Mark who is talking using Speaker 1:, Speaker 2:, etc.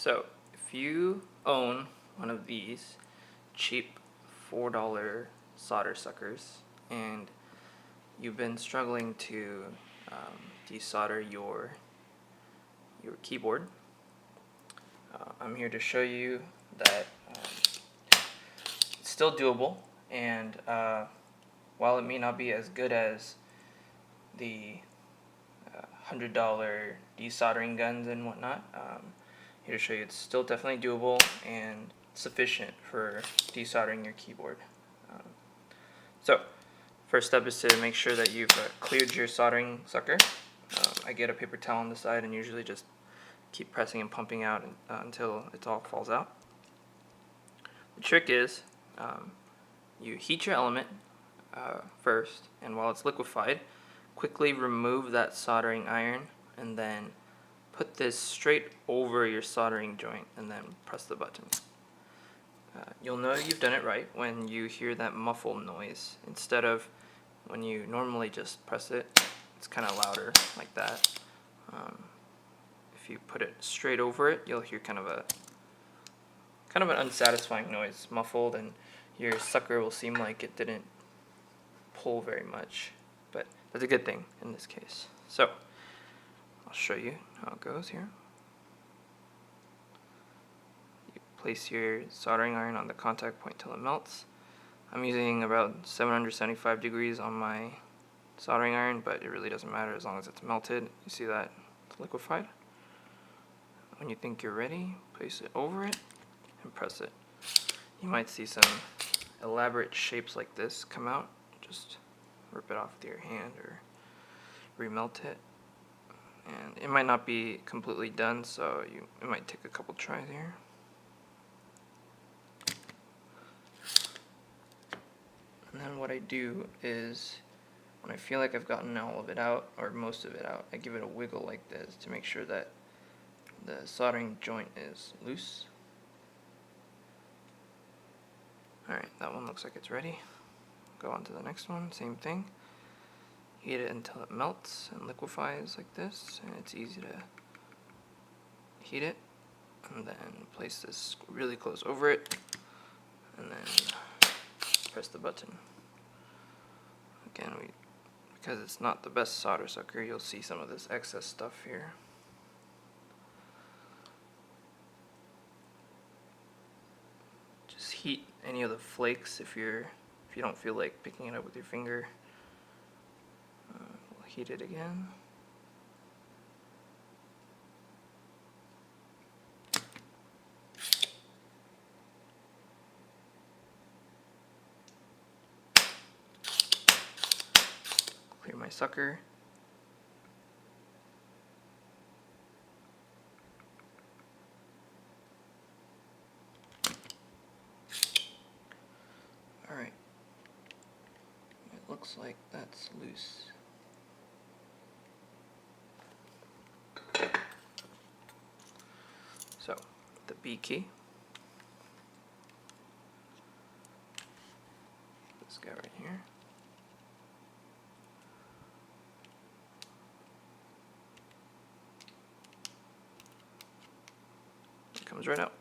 Speaker 1: So if you own one of these cheap $4 solder suckers and you've been struggling to desolder your keyboard, I'm here to show you that it's still doable, and while it may not be as good as the $100 desoldering guns and whatnot, here to show you it's still definitely doable and sufficient for desoldering your keyboard. So first step is to make sure that you've cleared your soldering sucker. I get a paper towel on the side and usually just keep pressing and pumping out until it all falls out. The trick is you heat your element first, and while it's liquefied, quickly remove that soldering iron and then put this straight over your soldering joint and then press the button. You'll know you've done it right when you hear that muffled noise. Instead of when you normally just press it, it's kind of louder like that. If you put it straight over it, you'll hear kind of an unsatisfying noise, muffled, and your sucker will seem like it didn't pull very much. But that's a good thing in this case. So I'll show you how it goes here. You place your soldering iron on the contact point till it melts. I'm using about 775 degrees on my soldering iron, but it really doesn't matter as long as it's melted. You see that it's liquefied. When you think you're ready, place it over it and press it. You might see some elaborate shapes like this come out. Just rip it off with your hand or remelt it. And it might not be completely done, so it might take a couple tries here. And then what I do is, when I feel like I've gotten all of it out, or most of it out, I give it a wiggle like this to make sure that the soldering joint is loose. Alright, that one looks like it's ready. Go on to the next one, same thing. Heat it until it melts and liquefies like this, and it's easy to heat it. And then place this really close over it, and then press the button. Again, because it's not the best solder sucker, you'll see some of this excess stuff here. Just heat any of the flakes if you don't feel like picking it up with your finger. We'll heat it again. Clear my sucker. Alright. It looks like that's loose. So, the B key. This guy right here. It comes right out.